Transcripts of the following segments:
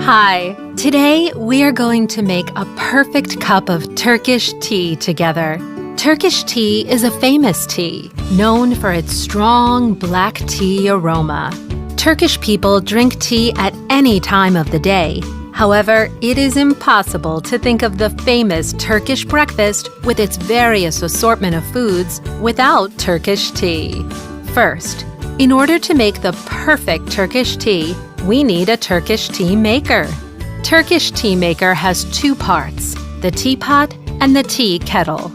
Hi, today we are going to make a perfect cup of Turkish tea together. Turkish tea is a famous tea, known for its strong black tea aroma. Turkish people drink tea at any time of the day. However, it is impossible to think of the famous Turkish breakfast with its various assortment of foods without Turkish tea. First, in order to make the perfect Turkish tea, we need a Turkish tea maker. Turkish tea maker has two parts, the teapot and the tea kettle.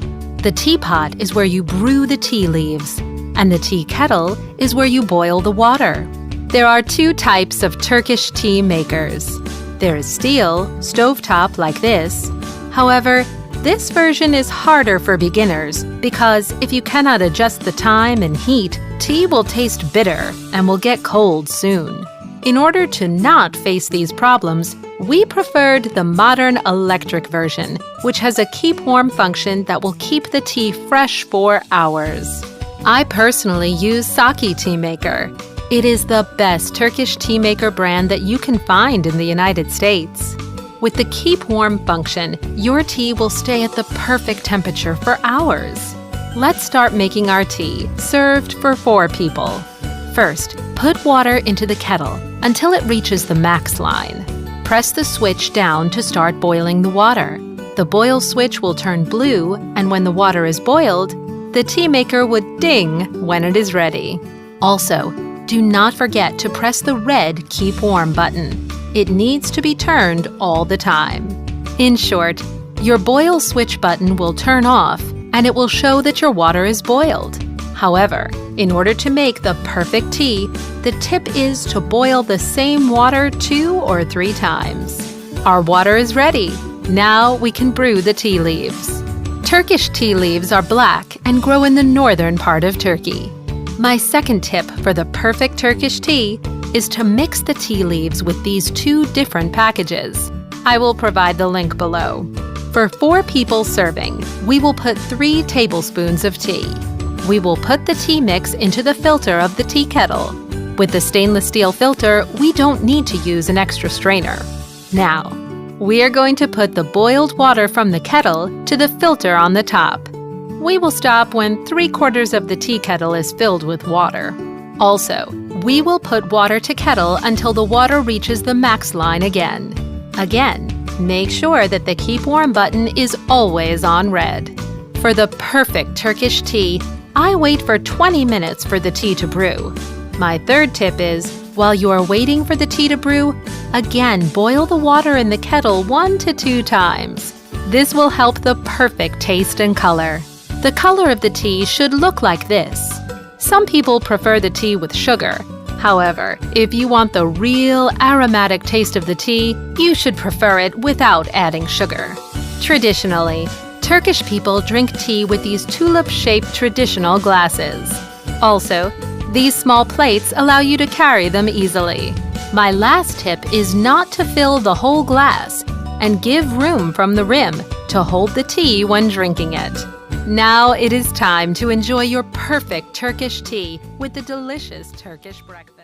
The teapot is where you brew the tea leaves, and the tea kettle is where you boil the water. There are two types of Turkish tea makers. There is steel, stovetop like this. However, this version is harder for beginners because if you cannot adjust the time and heat, tea will taste bitter and will get cold soon. In order to not face these problems, we preferred the modern electric version, which has a keep warm function that will keep the tea fresh for hours. I personally use Saki Tea Maker. It is the best Turkish tea maker brand that you can find in the United States. With the keep warm function, your tea will stay at the perfect temperature for hours. Let's start making our tea, served for 4 people. First, put water into the kettle until it reaches the max line. Press the switch down to start boiling the water. The boil switch will turn blue, and when the water is boiled, the tea maker would ding when it is ready. Also, do not forget to press the red Keep Warm button. It needs to be turned all the time. In short, your boil switch button will turn off, and it will show that your water is boiled. However, in order to make the perfect tea, the tip is to boil the same water 2 or 3 times. Our water is ready. Now we can brew the tea leaves. Turkish tea leaves are black and grow in the northern part of Turkey. My second tip for the perfect Turkish tea is to mix the tea leaves with these 2 different packages. I will provide the link below. For 4 people serving, we will put 3 tablespoons of tea. We will put the tea mix into the filter of the tea kettle. With the stainless steel filter, we don't need to use an extra strainer. Now, we are going to put the boiled water from the kettle to the filter on the top. We will stop when 3/4 of the tea kettle is filled with water. Also, we will put water to kettle until the water reaches the max line again. Again, make sure that the Keep Warm button is always on red. For the perfect Turkish tea, I wait for 20 minutes for the tea to brew. My third tip is, while you are waiting for the tea to brew, again boil the water in the kettle 1 to 2 times. This will help the perfect taste and color. The color of the tea should look like this. Some people prefer the tea with sugar. However, if you want the real aromatic taste of the tea, you should prefer it without adding sugar. Traditionally, Turkish people drink tea with these tulip-shaped traditional glasses. Also, these small plates allow you to carry them easily. My last tip is not to fill the whole glass and give room from the rim to hold the tea when drinking it. Now it is time to enjoy your perfect Turkish tea with the delicious Turkish breakfast.